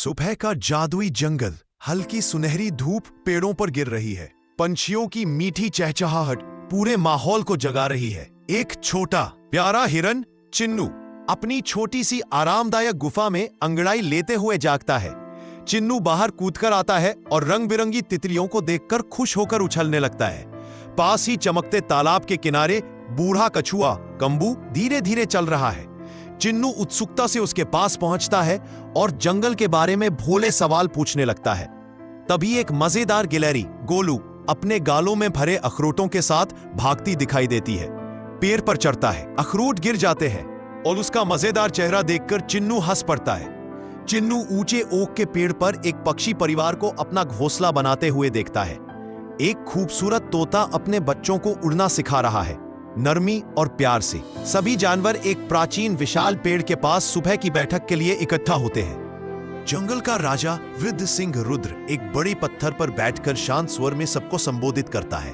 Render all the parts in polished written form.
सुबह का जादुई जंगल, हल्की सुनहरी धूप पेड़ों पर गिर रही है। पंछियों की मीठी चहचहाहट पूरे माहौल को जगा रही है। एक छोटा प्यारा हिरन चिन्नू अपनी छोटी सी आरामदायक गुफा में अंगड़ाई लेते हुए जागता है। चिन्नू बाहर कूदकर आता है और रंग बिरंगी तितलियों को देखकर खुश होकर उछलने लगता है। पास ही चमकते तालाब के किनारे बूढ़ा कछुआ कंबू धीरे धीरे चल रहा है। चिन्नू उत्सुकता से उसके पास पहुंचता है और जंगल के बारे में भोले सवाल पूछने लगता है। तभी एक मजेदार गिलहरी गोलू अपने गालों में भरे अखरोटों के साथ भागती दिखाई देती है। पेड़ पर चढ़ता है, अखरोट गिर जाते हैं और उसका मजेदार चेहरा देखकर चिन्नू हंस पड़ता है। चिन्नू ऊंचे ओक के पेड़ पर एक पक्षी परिवार को अपना घोंसला बनाते हुए देखता है। एक खूबसूरत तोता अपने बच्चों को उड़ना सिखा रहा है, नरमी और प्यार से। सभी जानवर एक प्राचीन विशाल पेड़ के पास सुबह की बैठक के लिए इकट्ठा होते हैं। जंगल का राजा वृद्ध सिंह रुद्र एक बड़े पत्थर पर बैठकर शांत स्वर में सबको संबोधित करता है।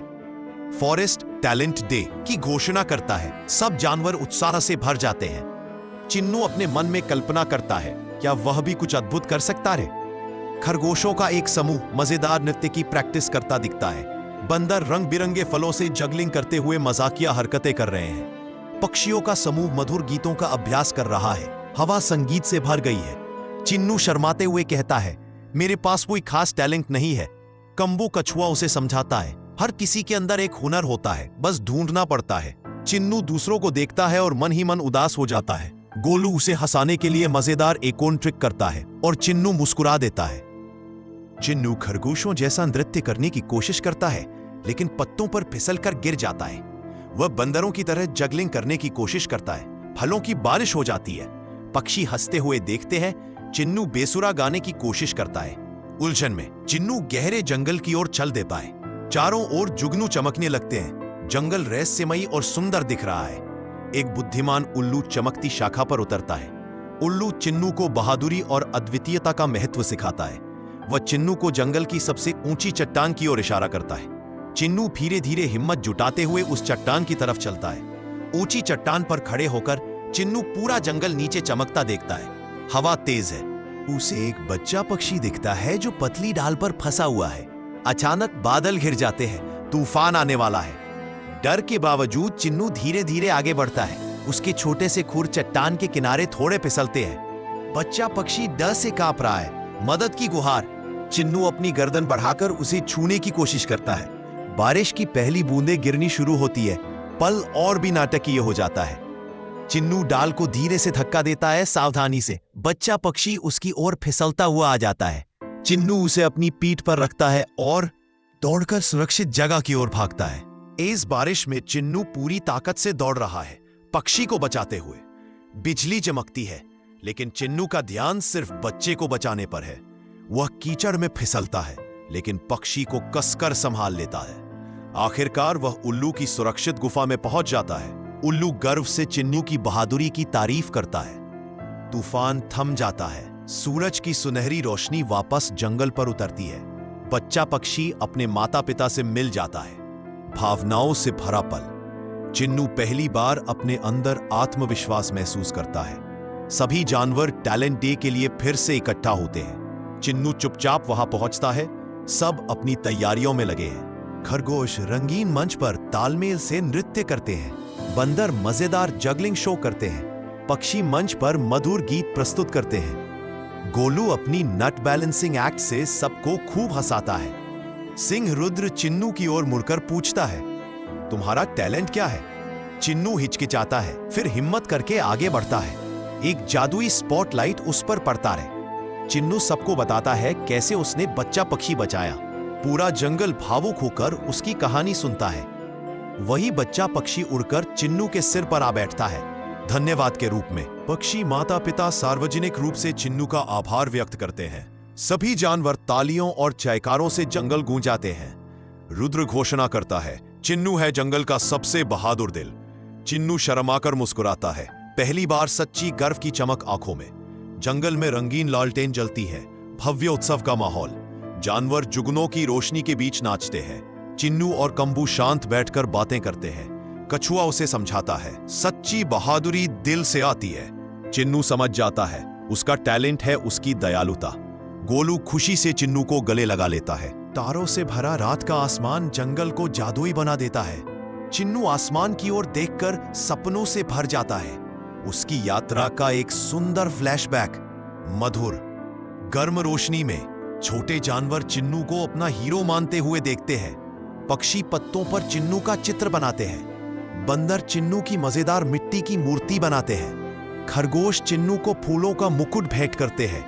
फॉरेस्ट टैलेंट डे की घोषणा करता है। सब जानवर उत्साह से भर जाते हैं। चिन्नू अपने मन में कल्पना करता है, क्या वह भी कुछ अद्भुत कर सकता है? खरगोशों का एक समूह मजेदार नृत्य की प्रैक्टिस करता दिखता है। बंदर रंग बिरंगे फलों से जगलिंग करते हुए मजाकिया हरकतें कर रहे हैं। पक्षियों का समूह मधुर गीतों का अभ्यास कर रहा है। हवा संगीत से भर गई है। चिन्नू शर्माते हुए कहता है, मेरे पास कोई खास टैलेंट नहीं है। कंबू कछुआ उसे समझाता है, हर किसी के अंदर एक हुनर होता है, बस ढूंढना पड़ता है। चिन्नू दूसरों को देखता है और मन ही मन उदास हो जाता है। गोलू उसे हंसाने के लिए मजेदार एकोन ट्रिक करता है और चिन्नू मुस्कुरा देता है। चिन्नू खरगोशों जैसा नृत्य करने की कोशिश करता है, लेकिन पत्तों पर फिसलकर गिर जाता है। वह बंदरों की तरह जगलिंग करने की कोशिश करता है। फलों की बारिश हो जाती है। पक्षी हंसते हुए देखते हैं। चिन्नू बेसुरा गाने की कोशिश करता है। उलझन में चिन्नू गहरे जंगल की ओर चल देता है। चारों ओर जुगनू चमकने लगते हैं। जंगल रहस्यमयी और सुंदर दिख रहा है। एक बुद्धिमान उल्लू चमकती शाखा पर उतरता है। उल्लू चिन्नू को बहादुरी और अद्वितीयता का महत्व सिखाता है। वह चिन्नू को जंगल की सबसे ऊंची चट्टान की ओर इशारा करता है। चिन्नू धीरे धीरे हिम्मत जुटाते हुए उस चट्टान की तरफ चलता है। ऊंची चट्टान पर खड़े होकर चिन्नू पूरा जंगल नीचे चमकता देखता है। हवा तेज है। उसे एक बच्चा पक्षी दिखता है जो पतली डाल पर फंसा हुआ है। अचानक बादल घिर जाते हैं। तूफान आने वाला है। डर के बावजूद चिन्नू धीरे धीरे आगे बढ़ता है। उसके छोटे से खुर चट्टान के किनारे थोड़े फिसलते हैं। बच्चा पक्षी डर से कांप रहा है। मदद की गुहार। चिन्नू अपनी गर्दन बढ़ाकर उसे छूने की कोशिश करता है। बारिश की पहली बूंदें गिरनी शुरू होती है। पल और भी नाटकीय हो जाता है। चिन्नू डाल को धीरे से धक्का देता है, सावधानी से। बच्चा पक्षी उसकी ओर फिसलता हुआ आ जाता है। चिन्नू उसे अपनी पीठ पर रखता है और दौड़कर सुरक्षित जगह की ओर भागता है। इस बारिश में चिन्नू पूरी ताकत से दौड़ रहा है, पक्षी को बचाते हुए। बिजली चमकती है, लेकिन चिन्नू का ध्यान सिर्फ बच्चे को बचाने पर है। वह कीचड़ में फिसलता है, लेकिन पक्षी को कसकर संभाल लेता है। आखिरकार वह उल्लू की सुरक्षित गुफा में पहुंच जाता है। उल्लू गर्व से चिन्नू की बहादुरी की तारीफ करता है। तूफान थम जाता है। सूरज की सुनहरी रोशनी वापस जंगल पर उतरती है। बच्चा पक्षी अपने माता पिता से मिल जाता है। भावनाओं से भरा पल। चिन्नू पहली बार अपने अंदर आत्मविश्वास महसूस करता है। सभी जानवर टैलेंट डे के लिए फिर से इकट्ठा होते हैं। चिन्नू चुपचाप वहां पहुंचता है। सब अपनी तैयारियों में लगे हैं। खरगोश रंगीन मंच पर तालमेल से नृत्य करते हैं। बंदर मजेदार जगलिंग शो करते हैं। पक्षी मंच पर मधुर गीत प्रस्तुत करते हैं। गोलू अपनी नट बैलेंसिंग एक्ट से सबको खूब हंसाता है। सिंह रुद्र चिन्नू की ओर मुड़कर पूछता है, तुम्हारा टैलेंट क्या है? चिन्नू हिचकिचाता है, फिर हिम्मत करके आगे बढ़ता है। एक जादुई स्पॉटलाइट उस पर पड़ता है। चिन्नू सबको बताता है कैसे उसने बच्चा पक्षी बचाया। पूरा जंगल भावुक होकर उसकी कहानी सुनता है। वही बच्चा पक्षी उड़कर चिन्नू के सिर पर आ बैठता है, धन्यवाद के रूप में। पक्षी माता पिता सार्वजनिक रूप से चिन्नू का आभार व्यक्त करते हैं। सभी जानवर तालियों और जयकारों से जंगल गूंजाते हैं। रुद्र घोषणा करता है, चिन्नू है जंगल का सबसे बहादुर दिल। चिन्नू शर्माकर मुस्कुराता है, पहली बार सच्ची गर्व की चमक आंखों में। जंगल में रंगीन लालटेन जलती है। भव्य उत्सव का माहौल। जानवर जुगनों की रोशनी के बीच नाचते हैं। चिन्नू और कंबू शांत बैठकर बातें करते हैं। कछुआ उसे समझाता है, सच्ची बहादुरी दिल से आती है। चिन्नू समझ जाता है, उसका टैलेंट है उसकी दयालुता। गोलू खुशी से चिन्नू को गले लगा लेता है। तारों से भरा रात का आसमान जंगल को जादुई बना देता है। चिन्नू आसमान की ओर देखकर सपनों से भर जाता है। उसकी यात्रा का एक सुंदर फ्लैशबैक। मधुर गर्म रोशनी में छोटे जानवर चिन्नू को अपना हीरो मानते हुए देखते हैं। पक्षी पत्तों पर चिन्नू का चित्र बनाते हैं। बंदर चिन्नू की मजेदार मिट्टी की मूर्ति बनाते हैं। खरगोश चिन्नू को फूलों का मुकुट भेंट करते हैं।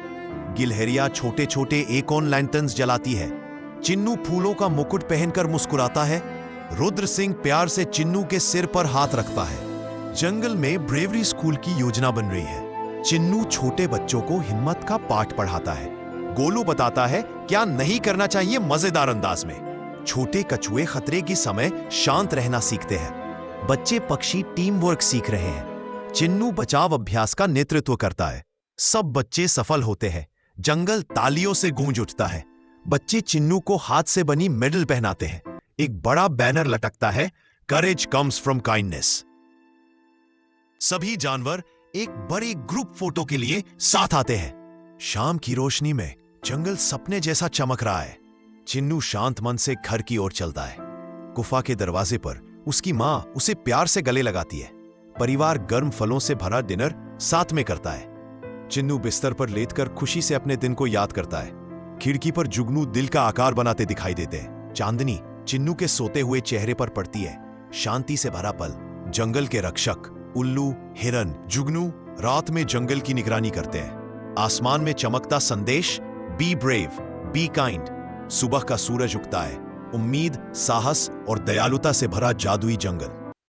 गिलहरियां छोटे छोटे एकोन लैंटर्न्स जलाती है। चिन्नू फूलों का मुकुट पहनकर मुस्कुराता है। रुद्र सिंह प्यार से चिन्नू के सिर पर हाथ रखता है। जंगल में ब्रेवरी स्कूल की योजना बन रही है। चिन्नू छोटे बच्चों को हिम्मत का पाठ पढ़ाता है। गोलू बताता है क्या नहीं करना चाहिए मजेदार अंदाज में। छोटे कछुए खतरे के समय शांत रहना सीखते हैं। बच्चे पक्षी टीम वर्क सीख रहे हैं। चिन्नू बचाव अभ्यास का नेतृत्व करता है। सब बच्चे सफल होते हैं। जंगल तालियों से गूंज उठता है। बच्चे चिन्नू को हाथ से बनी मेडल पहनाते हैं। एक बड़ा बैनर लटकता है, करेज कम्स फ्रॉम काइंडनेस। सभी जानवर एक बड़े ग्रुप फोटो के लिए साथ आते हैं। शाम की रोशनी में जंगल सपने जैसा चमक रहा है। चिन्नू शांत मन से घर की ओर चलता है। गुफा के दरवाजे पर उसकी मां उसे प्यार से गले लगाती है। परिवार गर्म फलों से भरा डिनर साथ में करता है। चिन्नू बिस्तर पर लेटकर खुशी से अपने दिन को याद करता है। खिड़की पर जुगनू दिल का आकार बनाते दिखाई देते हैं। चांदनी चिन्नू के सोते हुए चेहरे पर पड़ती है। शांति से भरा पल। जंगल के रक्षक उल्लू, हिरन, जुगनू रात में जंगल की निगरानी करते हैं। आसमान में चमकता संदेश, बी ब्रेव, बी काइंड। सुबह का सूरज उगता है। उम्मीद, साहस और दयालुता से भरा जादुई जंगल।